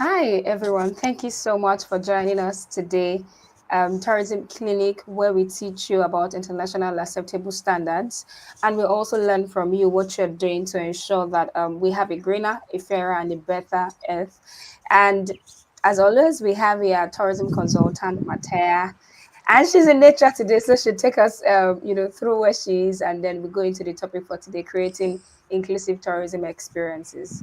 Hi, everyone. Thank you so much for joining us today. Tourism Clinic, where we teach you about international acceptable standards. And we also learn from you what you're doing to ensure that we have a greener, a fairer, and a better earth. And as always, we have here tourism consultant, Matea. And she's in nature today, so she'll take us, through where she is, and then we go into the topic for today: creating inclusive tourism experiences.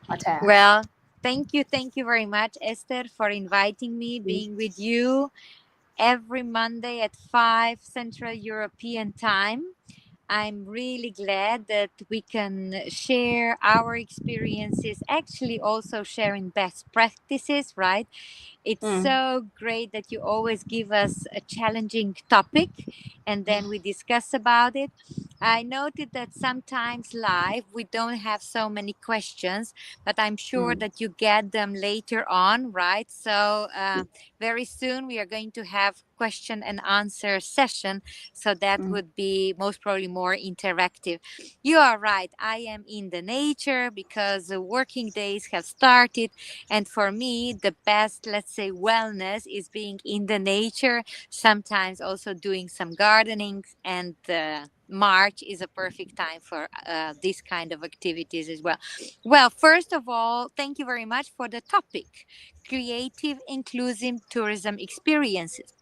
Matea. Well, thank you very much, Esther, for inviting me, being with you every Monday at 5 Central European Time. I'm really glad that we can share our experiences, actually, also sharing best practices, right? It's Mm, so great that you always give us a challenging topic and then we discuss about it. I noted that sometimes live we don't have so many questions, but I'm sure mm, that you get them later on, right? So very soon we are going to have question and answer session, so that mm. would be most probably more interactive. You are right. I am in the nature because the working days have started, and for me, the best, let's say, wellness is being in the nature, sometimes also doing some gardening. And March is a perfect time for this kind of activities as well. Well, first of all, thank you very much for the topic: creative, inclusive tourism experiences,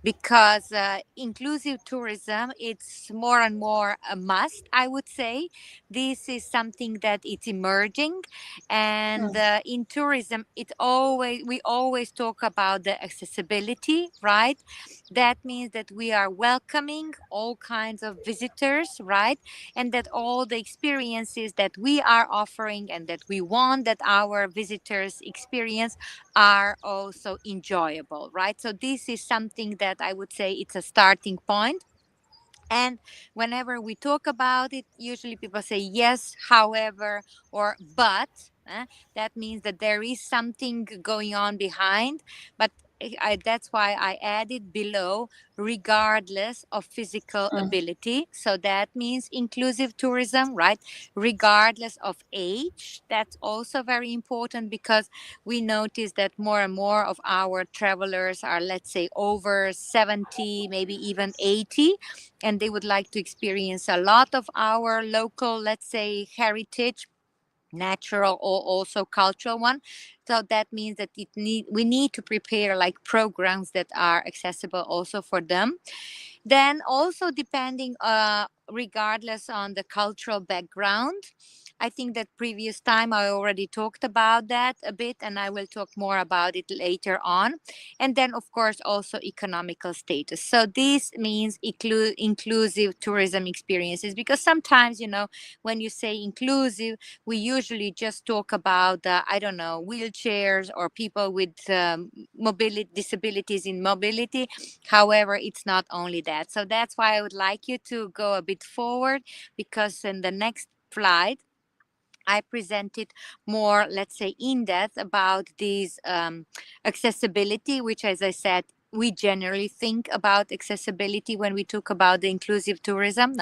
because inclusive tourism, it's more and more a must, I would say. This is something that it's emerging, and Mm, in tourism, we always talk about the accessibility, right? That means that we are welcoming all kinds of visitors, right? And that all the experiences that we are offering and that we want that our visitors experience are also enjoyable, right? So this is something that I would say it's a starting point. And whenever we talk about it, usually people say yes, however, or but. That means that there is something going on behind. But that's why I added below, regardless of physical mm, ability. So that means inclusive tourism, right? Regardless of age. That's also very important, because we notice that more and more of our travelers are, let's say, over 70, maybe even 80, and they would like to experience a lot of our local, let's say, heritage, natural or also cultural one. So that means that we need to prepare like programs that are accessible also for them. Then also depending, regardless on the cultural background, I think that previous time I already talked about that a bit, and I will talk more about it later on. And then of course also economical status. So this means inclusive tourism experiences, because sometimes, when you say inclusive, we usually just talk about, I don't know, wheelchairs or people with mobility disabilities in mobility. However, it's not only that. So that's why I would like you to go a bit forward, because in the next slide, I presented more, let's say, in depth about these accessibility, which, as I said, we generally think about accessibility when we talk about the inclusive tourism.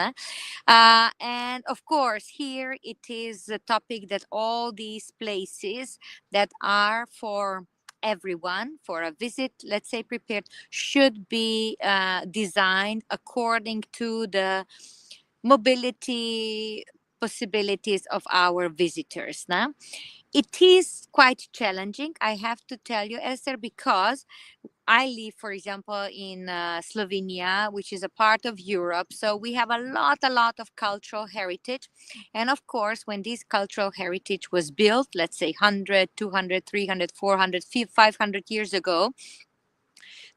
And of course, here it is a topic that all these places that are for everyone for a visit, let's say, prepared, should be designed according to the mobility possibilities of our visitors. Now, it is quite challenging, I have to tell you, Esther, because I live, for example, in Slovenia, which is a part of Europe. So we have a lot of cultural heritage. And of course, when this cultural heritage was built, let's say 100, 200, 300, 400, 500 years ago,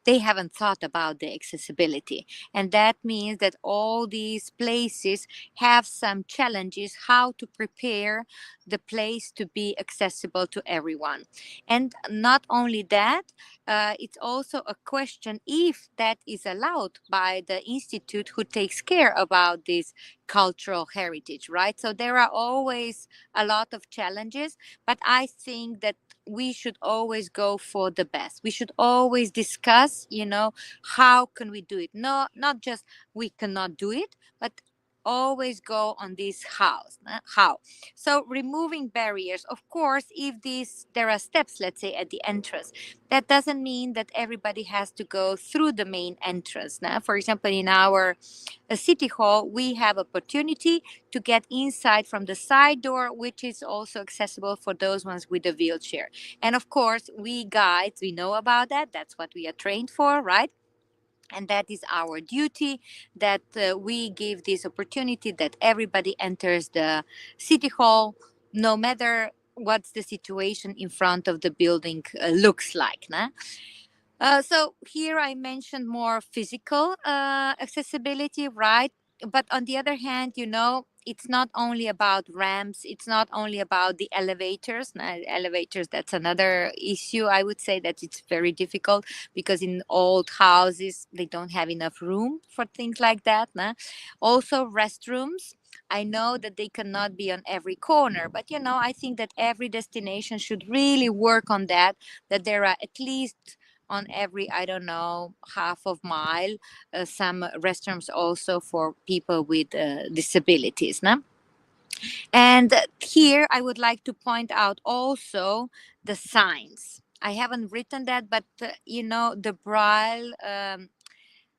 they haven't thought about the accessibility. And that means that all these places have some challenges how to prepare the place to be accessible to everyone. And not only that, it's also a question if that is allowed by the institute who takes care about this cultural heritage, right? So there are always a lot of challenges, but I think that we should always go for the best. We should always discuss, how can we do it? No, not just we cannot do it, but always go on this house. How? So removing barriers, of course, if these there are steps, let's say at the entrance, that doesn't mean that everybody has to go through the main entrance. Now, for example, in our city hall, we have opportunity to get inside from the side door, which is also accessible for those ones with a wheelchair. And of course, we guides, we know about that. That's what we are trained for, right? And that is our duty, that we give this opportunity that everybody enters the city hall, no matter what's the situation in front of the building looks like. Nah? So here I mentioned more physical accessibility, right? But on the other hand, it's not only about ramps, it's not only about the elevators. Now, elevators, that's another issue. I would say that it's very difficult because in old houses, they don't have enough room for things like that. Nah? Also, restrooms. I know that they cannot be on every corner, but I think that every destination should really work on that, that there are at least on every, I don't know, half of mile some restrooms also for people with disabilities. No? And here I would like to point out also the signs. I haven't written that, but the braille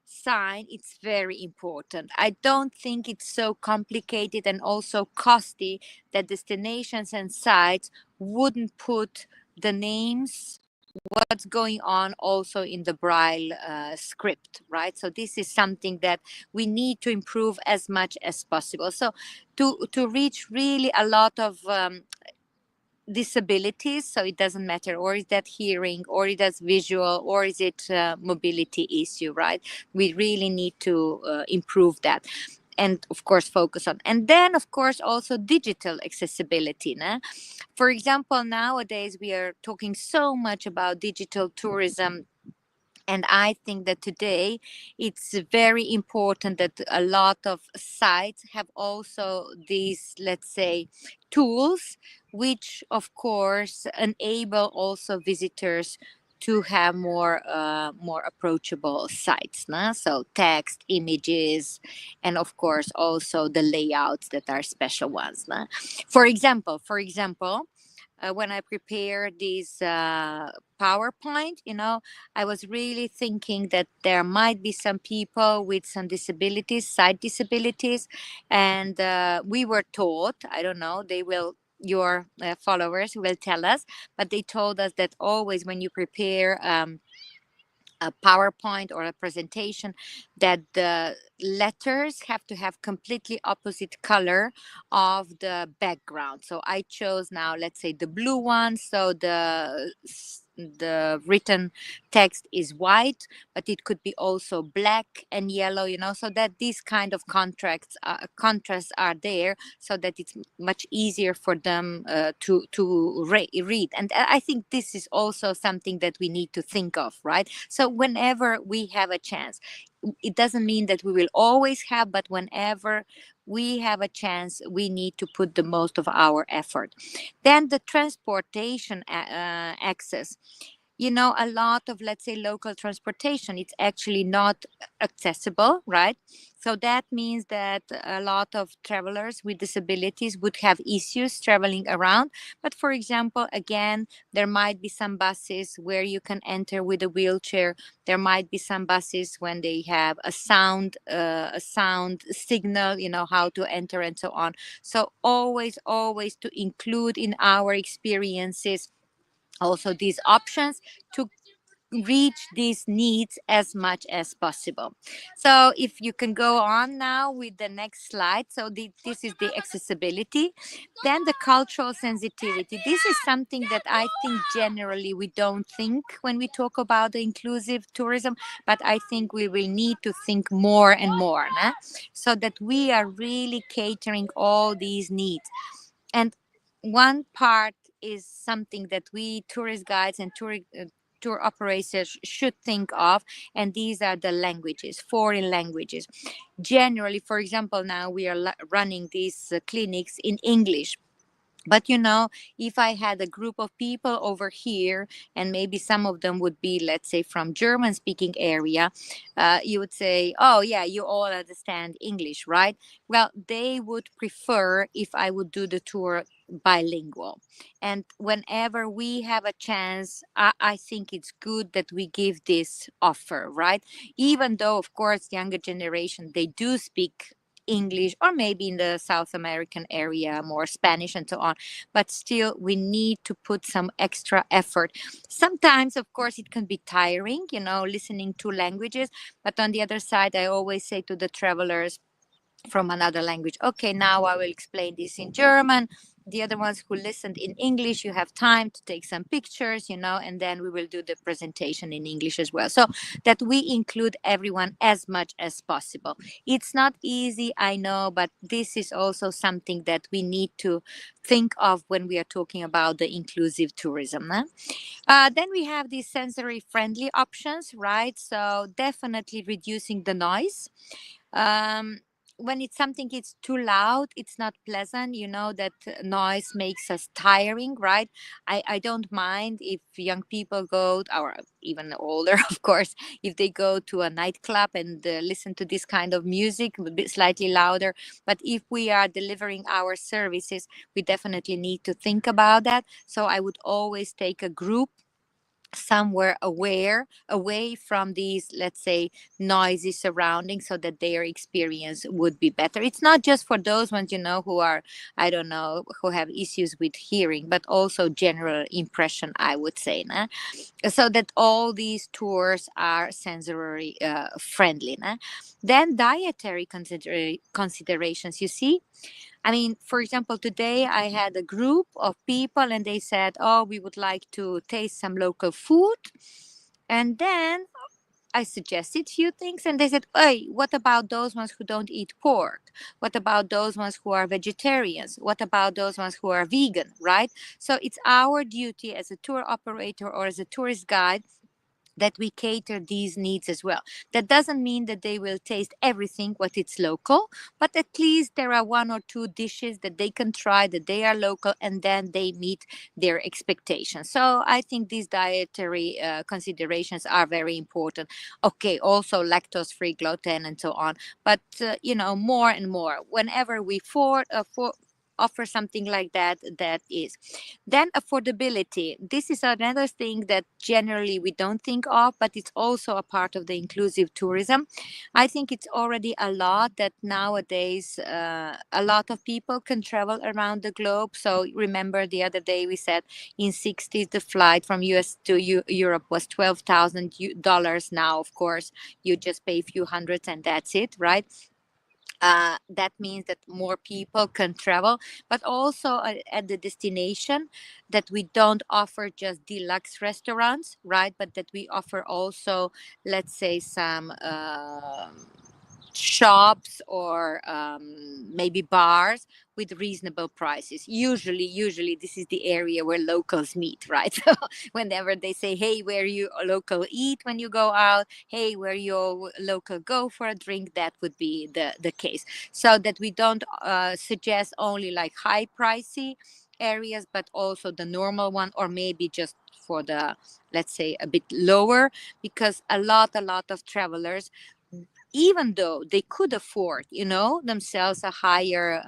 sign, it's very important. I don't think it's so complicated and also costly that destinations and sites wouldn't put the names, what's going on also in the braille script, right? So this is something that we need to improve as much as possible, so to reach really a lot of disabilities. So it doesn't matter, or is that hearing, or is that visual, or is it mobility issue, right? We really need to improve that, and of course focus on, and then of course also digital accessibility. Nah? For example, nowadays we are talking so much about digital tourism, and I think that today it's very important that a lot of sites have also these, let's say, tools, which of course enable also visitors to have more approachable sites. Nah? So text, images, and of course also the layouts that are special ones. Nah? For example, when I prepared this PowerPoint, I was really thinking that there might be some people with some disabilities, sight disabilities, and we were taught, I don't know, your followers will tell us, but they told us that always when you prepare a PowerPoint or a presentation, that the letters have to have completely opposite color of the background. So I chose now, let's say, the blue one. So the written text is white, but it could be also black and yellow, so that these kind of contrasts are there, so that it's much easier for them to read. And I think this is also something that we need to think of, right? So whenever we have a chance, it doesn't mean that we will always have, but whenever we have a chance, we need to put the most of our effort. Then the transportation access, a lot of, let's say, local transportation, it's actually not accessible, right? So that means that a lot of travelers with disabilities would have issues traveling around. But for example, again, there might be some buses where you can enter with a wheelchair. There might be some buses when they have a sound signal, how to enter and so on. So always to include in our experiences also these options to reach these needs as much as possible. So if you can go on now with the next slide. So this is the accessibility. Then the cultural sensitivity. This is something that I think generally we don't think when we talk about the inclusive tourism, but I think we will need to think more and more, nah? So that we are really catering all these needs. And one part is something that we tourist guides and tour operators should think of, and these are the languages, foreign languages. Generally, for example, now we are running these clinics in English, But if I had a group of people over here, and maybe some of them would be, let's say, from German speaking area, you would say, oh yeah, you all understand English, right? Well, they would prefer if I would do the tour bilingual. And whenever we have a chance, I think it's good that we give this offer, right? Even though, of course, younger generation, they do speak English, or maybe in the South American area more Spanish and so on, but still we need to put some extra effort. Sometimes, of course, it can be tiring, listening to languages, but on the other side, I always say to the travelers from another language, okay, now I will explain this in German. The other ones who listened in English, you have time to take some pictures, and then we will do the presentation in English as well, so that we include everyone as much as possible. It's not easy, I know, but this is also something that we need to think of when we are talking about the inclusive tourism. Huh? Then we have these sensory friendly options, right? So definitely reducing the noise. um, when it's something it's too loud, it's not pleasant, that noise makes us tiring, right? I don't mind if young people go, or even older of course, if they go to a nightclub and listen to this kind of music a bit slightly louder. But if we are delivering our services, we definitely need to think about that. So I would always take a group somewhere away from these, let's say, noisy surroundings, so that their experience would be better. It's not just for those ones, who are, I don't know, who have issues with hearing, but also general impression, I would say, nah? So that all these tours are sensory friendly, nah? Then dietary considerations, you see. I mean, for example, today I had a group of people and they said, oh, we would like to taste some local food. And then I suggested few things and they said, hey, what about those ones who don't eat pork? What about those ones who are vegetarians? What about those ones who are vegan, right? So it's our duty as a tour operator or as a tourist guide that we cater these needs as well. That doesn't mean that they will taste everything what it's local, but at least there are one or two dishes that they can try that they are local, and then they meet their expectations. So I think these dietary considerations are very important. Okay, also lactose free, gluten and so on, but more and more whenever we offer something like that, that is. Then affordability. This is another thing that generally we don't think of, but it's also a part of the inclusive tourism. I think it's already a lot that nowadays a lot of people can travel around the globe. So remember the other day we said in 60s the flight from US to Europe was $12,000. Now, of course, you just pay a few hundreds and that's it, right? That means that more people can travel, but also at the destination, that we don't offer just deluxe restaurants, right? But that we offer also, let's say, some shops or maybe bars with reasonable prices. Usually this is the area where locals meet, right? So whenever they say, hey, where you local eat when you go out, hey, where you local go for a drink, that would be the case. So that we don't suggest only like high pricey areas, but also the normal one, or maybe just for the, let's say, a bit lower, because a lot of travelers, even though they could afford, themselves a higher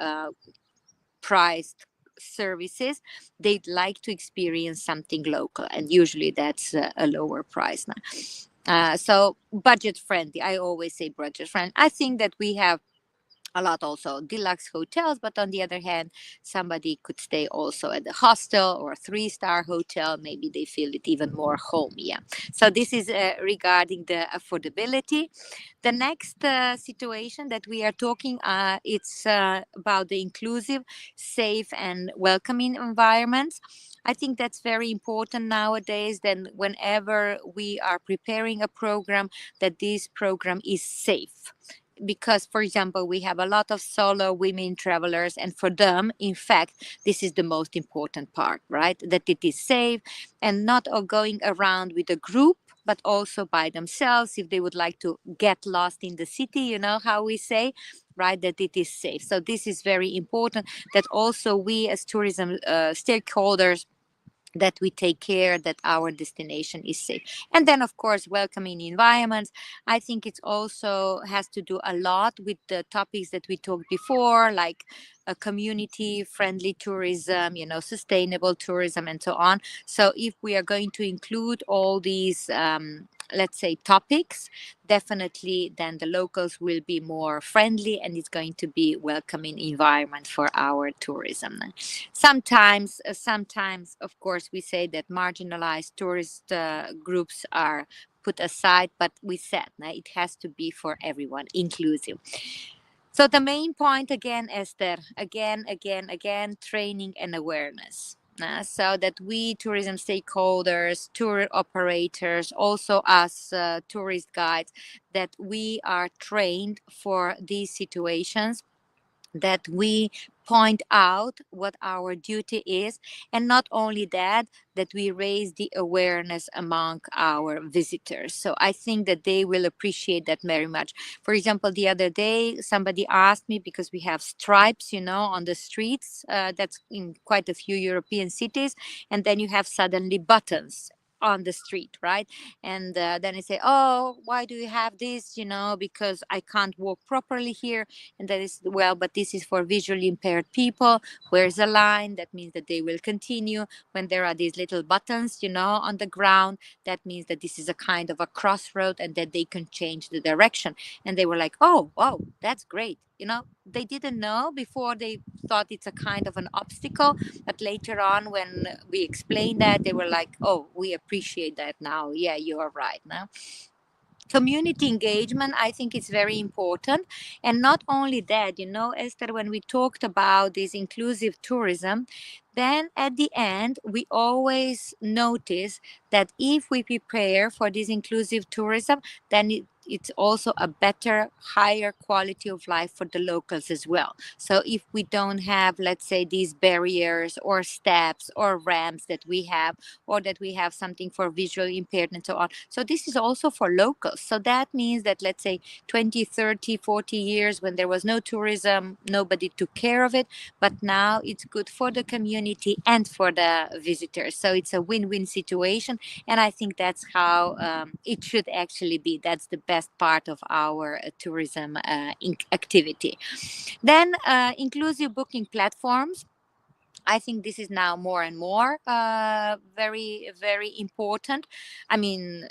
priced services, they'd like to experience something local, and usually that's a lower price now. So budget friendly, I always say budget friendly. I think that we have a lot also deluxe hotels, but on the other hand, somebody could stay also at a hostel or a three-star hotel. Maybe they feel it even more home. Yeah. So this is regarding the affordability. The next situation that we are talking, it's about the inclusive, safe, and welcoming environments. I think that's very important nowadays. Then, whenever we are preparing a program, that this program is safe, because for example we have a lot of solo women travelers, and for them, in fact, this is the most important part, right? That it is safe, and not all going around with a group, but also by themselves if they would like to get lost in the city, how we say. right, that it is safe. So this is very important, that also we as tourism stakeholders, that we take care that our destination is safe. And then of course welcoming environments, I think it also has to do a lot with the topics that we talked before, like a community friendly tourism, sustainable tourism, and so on. So if we are going to include all these let's say topics, definitely then the locals will be more friendly, and it's going to be welcoming environment for our tourism. Sometimes, of course, we say that marginalized tourist groups are put aside, but we said it has to be for everyone, inclusive. So the main point again, Esther, again, training and awareness. So that we tourism stakeholders, tour operators, also us tourist guides, that we are trained for these situations, that we point out what our duty is, and not only that, that we raise the awareness among our visitors. So I think that they will appreciate that very much. For example, the other day somebody asked me, because we have stripes on the streets, that's in quite a few European cities, and then you have suddenly buttons on the street, right? And then I say, oh, why do you have this? Because I can't walk properly here. And that is, well, but this is for visually impaired people. Where's the line? That means that they will continue. When there are these little buttons on the ground, that means that this is a kind of a crossroad, and that they can change the direction. And they were like, oh wow, that's great. They didn't know before. They thought it's a kind of an obstacle, but later on when we explained that, they were like, oh, we appreciate that now. Yeah, you are right. Now community engagement, I think it's very important. And not only that, Esther, when we talked about this inclusive tourism, then at the end we always notice that if we prepare for this inclusive tourism, then it's also a better, higher quality of life for the locals as well. So if we don't have, let's say, these barriers or steps or ramps that we have, or that we have something for visual impaired and so on. So this is also for locals. So that means that, let's say, 20, 30, 40 years when there was no tourism, nobody took care of it. But now it's good for the community and for the visitors. So it's a win-win situation. And I think that's how it should actually be. That's the best part of our tourism activity. Then inclusive booking platforms, I think this is now more and more very, very important. I mean,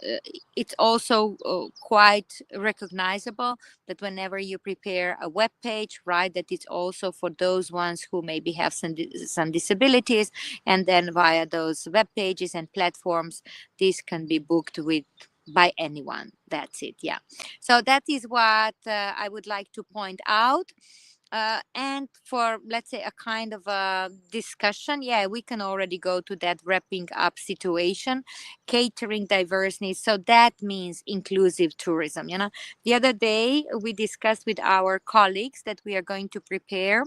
it's also quite recognizable that whenever you prepare a web page, right, that it's also for those ones who maybe have some disabilities, and then via those web pages and platforms, this can be booked with by anyone. That's it. Yeah. So that is what I would like to point out. And for, let's say, a kind of a discussion, yeah, we can already go to that wrapping up situation, catering diverse needs. So that means inclusive tourism. The other day we discussed with our colleagues that we are going to prepare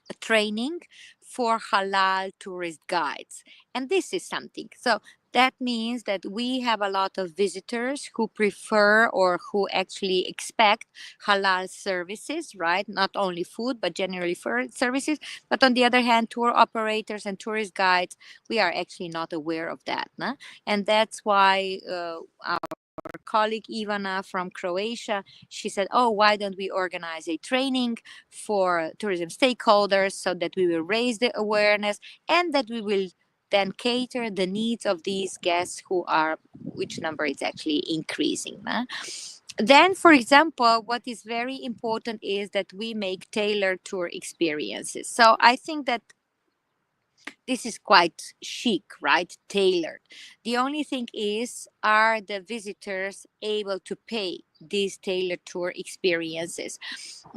a training for halal tourist guides. And this is something. So that means that we have a lot of visitors who prefer or who actually expect halal services, right? Not only food, but generally for services. But on the other hand, tour operators and tourist guides, we are actually not aware of that. No? And that's why our colleague Ivana from Croatia, she said, oh, why don't we organize a training for tourism stakeholders so that we will raise the awareness, and that we will then cater the needs of these guests who are, which number is actually increasing. Huh? Then, for example, what is very important is that we make tailored tour experiences. So I think that this is quite chic, right? Tailored. The only thing is, are the visitors able to pay these tailored tour experiences?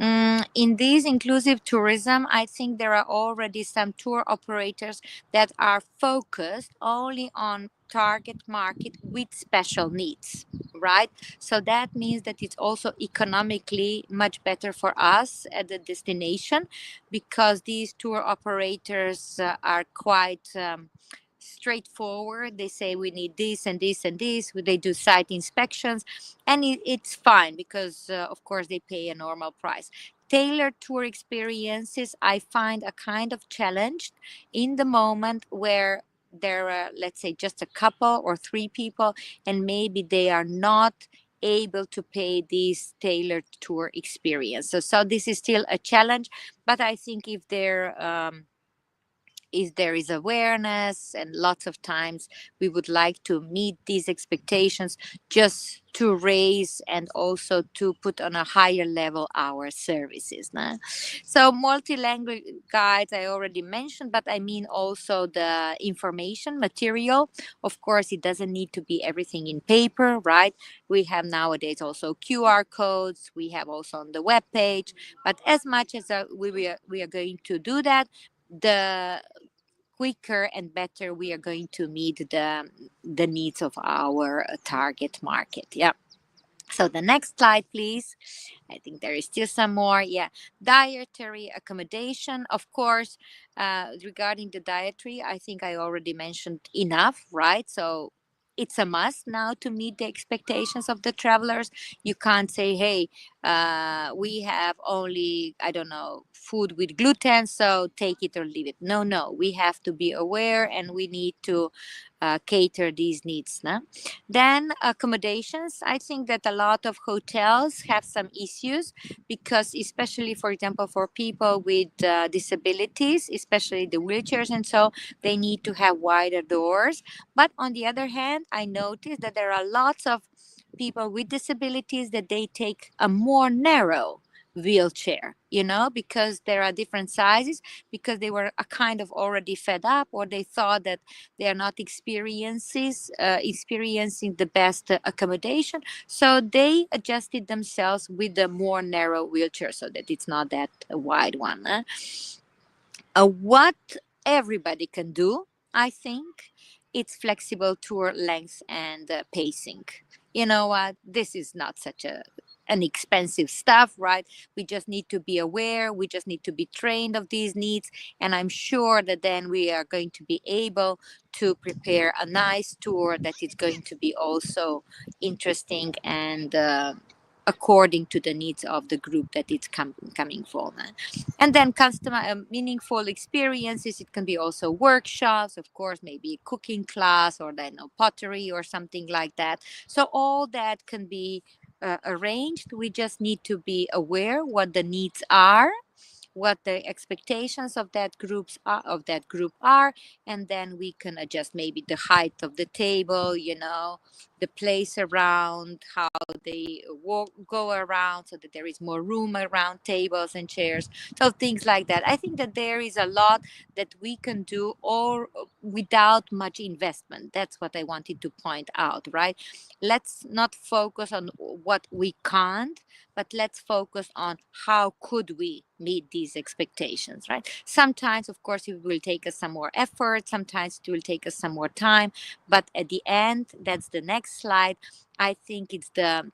In this inclusive tourism, I think there are already some tour operators that are focused only on target market with special needs, right? So that means that it's also economically much better for us at the destination, because these tour operators are quite straightforward. They say we need this and this and this. They do site inspections, and it's fine because, of course, they pay a normal price. tailored tour experiences I find a kind of challenged in the moment where there are, let's say, just a couple or three people, and maybe they are not able to pay this tailored tour experience. So this is still a challenge, but I think if there is awareness, and lots of times we would like to meet these expectations just to raise and also to put on a higher level our services, nah? So multi-language guides I already mentioned, but I mean also the information material. Of course, it doesn't need to be everything in paper, right? We have nowadays also QR codes, we have also on the web page, but as much as we are going to do that, the quicker and better we are going to meet the needs of our target market. Yeah. So the next slide, please. I think there is still some more. Yeah, dietary accommodation. Of course, regarding the dietary, I think I already mentioned enough, right? So it's a must now to meet the expectations of the travelers. You can't say, hey, we have only, I don't know, food with gluten, so take it or leave it. No, no, we have to be aware and we need to cater these needs. No? Then accommodations. I think that a lot of hotels have some issues because, especially for example, for people with disabilities, especially the wheelchairs, and so they need to have wider doors. But on the other hand, I noticed that there are lots of people with disabilities that they take a more narrow wheelchair, because there are different sizes, because they were a kind of already fed up, or they thought that they are not experiencing the best accommodation, so they adjusted themselves with a more narrow wheelchair so that it's not that wide one. What everybody can do, I think, it's flexible tour length and pacing. You know what? This is not such an expensive stuff, right? We just need to be aware. We just need to be trained of these needs, and I'm sure that then we are going to be able to prepare a nice tour that is going to be also interesting and according to the needs of the group that it's coming from. And then customer meaningful experiences, it can be also workshops, of course, maybe a cooking class, or then pottery or something like that. So all that can be arranged. We just need to be aware what the needs are, what the expectations of that group are, and then we can adjust maybe the height of the table, the place around, how they go around, so that there is more room around tables and chairs, so things like that. I think that there is a lot that we can do, or without much investment. That's what I wanted to point out, right? Let's not focus on what we can't, but let's focus on how could we meet these expectations, right? Sometimes, of course, it will take us some more effort, sometimes it will take us some more time, but at the end, that's the next slide, I think it's the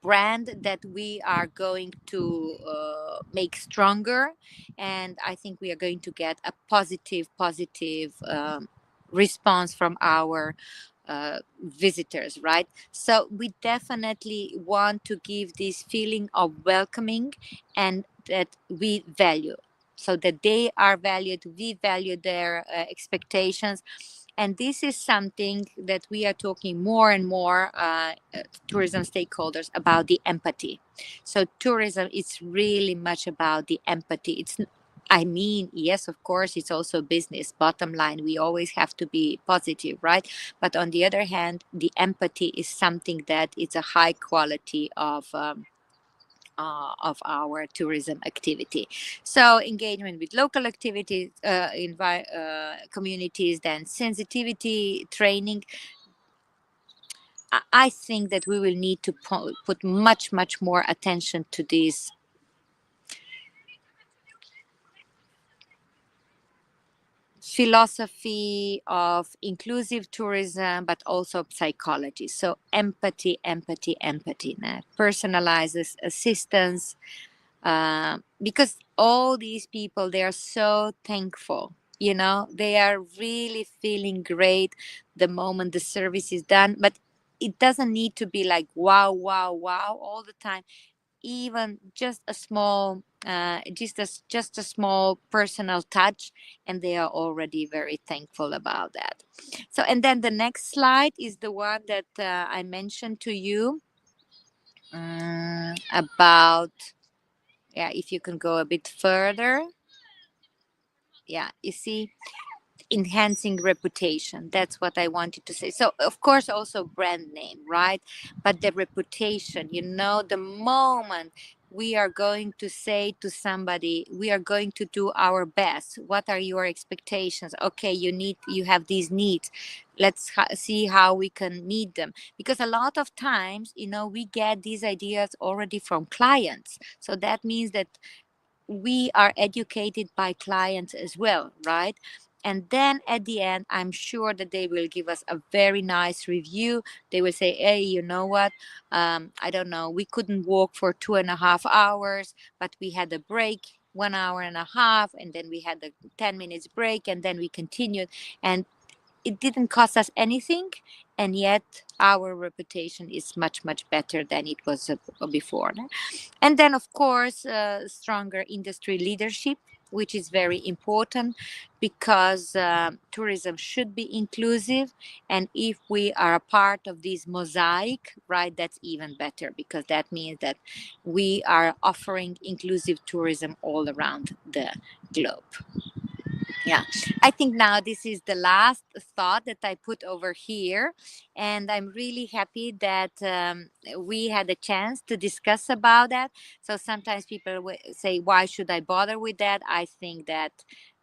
brand that we are going to make stronger, and I think we are going to get a positive response from our visitors, right? So we definitely want to give this feeling of welcoming, and that we value, so that they are valued, we value their expectations. And this is something that we are talking more and more, tourism stakeholders, about the empathy. So tourism is really much about the empathy. I mean, yes, of course, it's also business. Bottom line, we always have to be positive, right? But on the other hand, the empathy is something that it's a high quality of our tourism activity. So engagement with local activities, communities, then sensitivity training. I think that we will need to put much more attention to this philosophy of inclusive tourism, but also psychology. So empathy, nah? Personalizes assistance, because all these people, they are so thankful. They are really feeling great the moment the service is done, but it doesn't need to be like wow, wow, wow all the time. even just a small just a small personal touch, and they are already very thankful about that. So, and then the next slide is the one that I mentioned to you, about, yeah, if you can go a bit further. Yeah, you see, enhancing reputation, that's what I wanted to say. So of course also brand name, right? But the reputation, the moment we are going to say to somebody, we are going to do our best, what are your expectations? Okay, you have these needs, let's see how we can meet them. Because a lot of times, we get these ideas already from clients, so that means that we are educated by clients as well, right? And then at the end, I'm sure that they will give us a very nice review. They will say, hey, you know what? I don't know, we couldn't walk for 2.5 hours, but we had a break 1 hour and a half, and then we had a 10 minutes break, and then we continued. And it didn't cost us anything, and yet our reputation is much, much better than it was before. And then, of course, stronger industry leadership, which is very important, because tourism should be inclusive. And if we are a part of this mosaic, right, that's even better, because that means that we are offering inclusive tourism all around the globe. Yeah, I think now this is the last thought that I put over here, and I'm really happy that we had a chance to discuss about that. So sometimes people say, why should I bother with that? I think that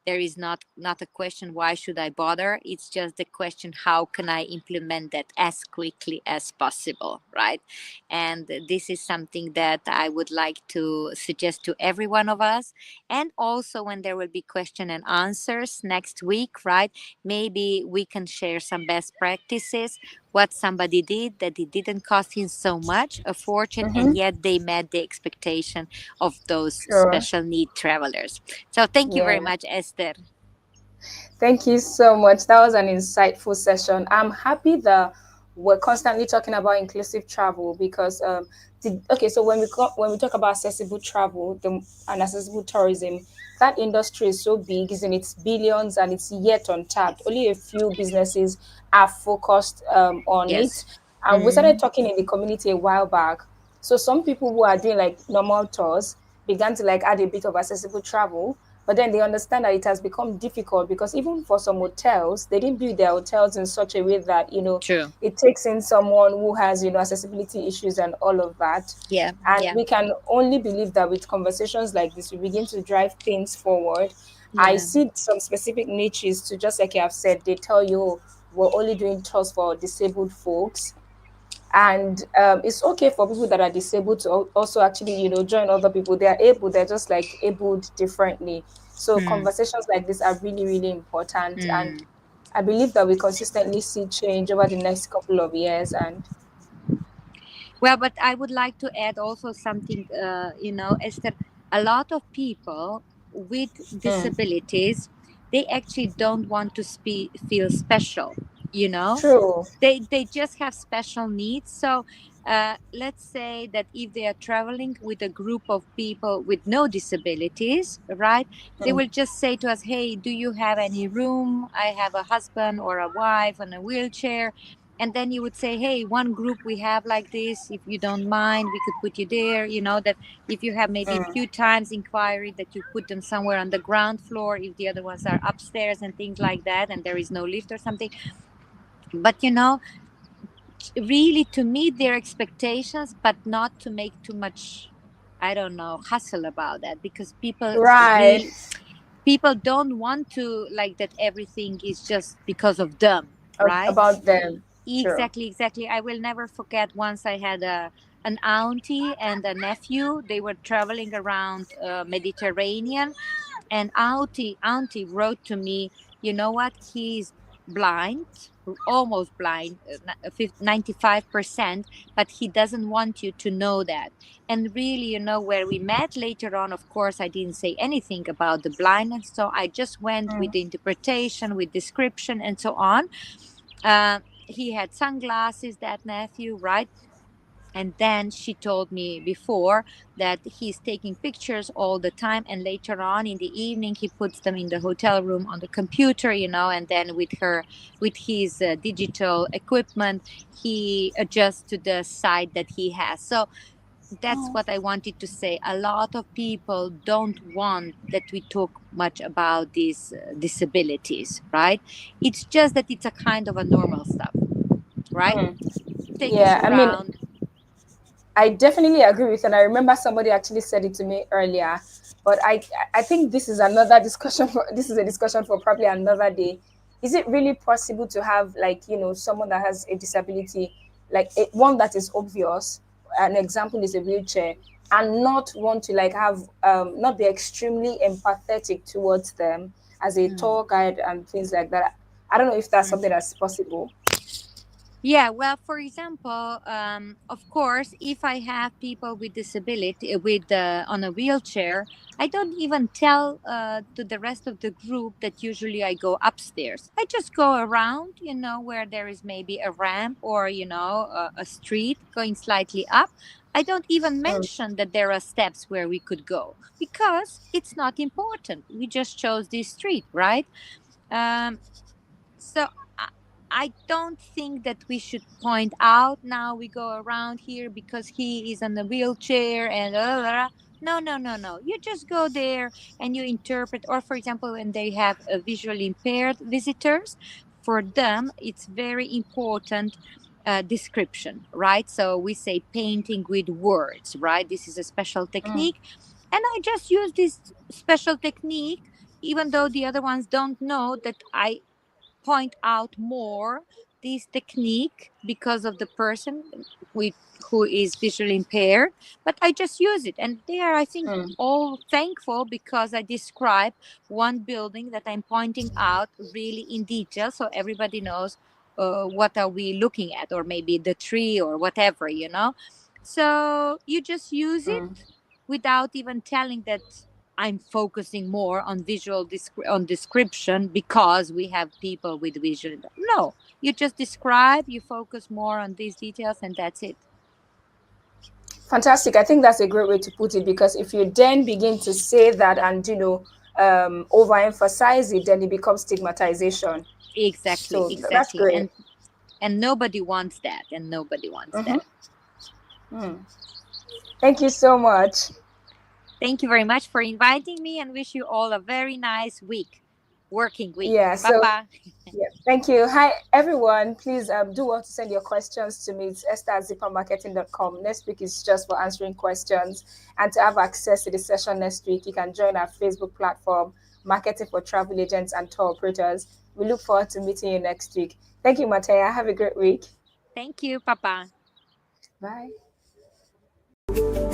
there is not a question, why should I bother? It's just the question, how can I implement that as quickly as possible, right? And this is something that I would like to suggest to every one of us. And also, when there will be question and answers next week, right, maybe we can share some best practices, what somebody did that it didn't cost him so much a fortune, and Mm-hmm. yet they met the expectation of those Sure. special need travelers. So thank you very Yeah. much, Esther. Thank you so much. That was an insightful session. I'm happy that we're constantly talking about inclusive travel because okay, so when we talk about accessible travel and accessible tourism, that industry is so big, is in its billions, and it's yet untapped. Yes. Only a few businesses are focused on it. Yes. And we started Mm, talking in the community a while back. So some people who are doing like normal tours began to like add a bit of accessible travel, but then they understand that it has become difficult because even for some hotels, they didn't build their hotels in such a way that, true. it takes in someone who has, accessibility issues and all of that. Yeah. And Yeah. we can only believe that with conversations like this, we begin to drive things forward. I Yeah. see some specific niches to, just like you have said, they tell you, "Oh, we're only doing tours for disabled folks." And it's okay for people that are disabled to also actually join other people. They are able, they're just like abled differently. So Mm, conversations like this are really, really important, and mm. I believe that we consistently see change over the next couple of years. And Well, but I would like to add also something, Esther. A lot of people with mm, disabilities, they actually don't want to feel special, you know? true. They just have special needs. So let's say that if they are traveling with a group of people with no disabilities, right, they Mm, will just say to us, hey, do you have any room? I have a husband or a wife on a wheelchair. And then you would say, hey, one group we have like this, if you don't mind, we could put you there. That if you have maybe a mm, few times inquiry, that you put them somewhere on the ground floor if the other ones are upstairs and things like that, and there is no lift or something. But really to meet their expectations, but not to make too much, I don't know, hustle about that, because right. people don't want to, like, that everything is just because of them, right? About them. True. Exactly, exactly. I will never forget, once I had an auntie and a nephew. They were traveling around Mediterranean, and auntie wrote to me, you know what, he's blind, almost blind, 95%, but he doesn't want you to know that. And really, where we met later on, of course I didn't say anything about the blindness, so I just went with Mm, the interpretation, with description and so on. He had sunglasses, that nephew, right? And then she told me before that he's taking pictures all the time, and later on in the evening he puts them in the hotel room on the computer, and then with his digital equipment, he adjusts to the site that he has. So that's Oh. what I wanted to say. A lot of people don't want that we talk much about these disabilities, right? It's just that it's a kind of a normal stuff, right? Mm. Takes Yeah, you I mean, around. I definitely agree with, and I remember somebody actually said it to me earlier. But I think this is another discussion. This is a discussion for probably another day. Is it really possible to have, like, someone that has a disability, like one that is obvious? An example is a wheelchair, and not want to like have not be extremely empathetic towards them as a Mm. tour guide and things like that. I don't know if that's something Mhm. that's possible. Yeah, well, for example, of course, if I have people with disability with on a wheelchair, I don't even tell to the rest of the group that usually I go upstairs. I just go around, where there is maybe a ramp or a street going slightly up. I don't even Mm, mention that there are steps where we could go because it's not important. We just chose this street, right? Um, so I, I don't think that we should point out now we go around here because he is in a wheelchair and blah, blah, blah. No, no, no, no. You just go there and you interpret. Or, for example, when they have a visually impaired visitors, for them it's very important description, right? So we say painting with words, right? This is a special mm, technique, and I just use this special technique even though the other ones don't know that I point out more this technique because of the person with who is visually impaired, but I just use it, and they are, I think, mm. all thankful because I describe one building that I'm pointing out really in detail so everybody knows what are we looking at, or maybe the tree or whatever. So you just use Mm. it without even telling that I'm focusing more on on description because we have people with visual. No, you just describe. You focus more on these details, and that's it. Fantastic. I think that's a great way to put it, because if you then begin to say that and overemphasize it, then it becomes stigmatization. Exactly, So that's exactly, great. and nobody wants that, and nobody wants Hmm. that. Thank you so much. Thank you very much for inviting me, and wish you all a very nice week, working week. Yeah. Bye So bye. yeah, thank you. Hi everyone. Please do want to send your questions to me. It's esther@zippermarketing.com. Next week is just for answering questions. And to have access to the session next week, you can join our Facebook platform, Marketing for Travel Agents and Tour Operators. We look forward to meeting you next week. Thank you, Matea. Have a great week. Thank you. Bye bye. Bye.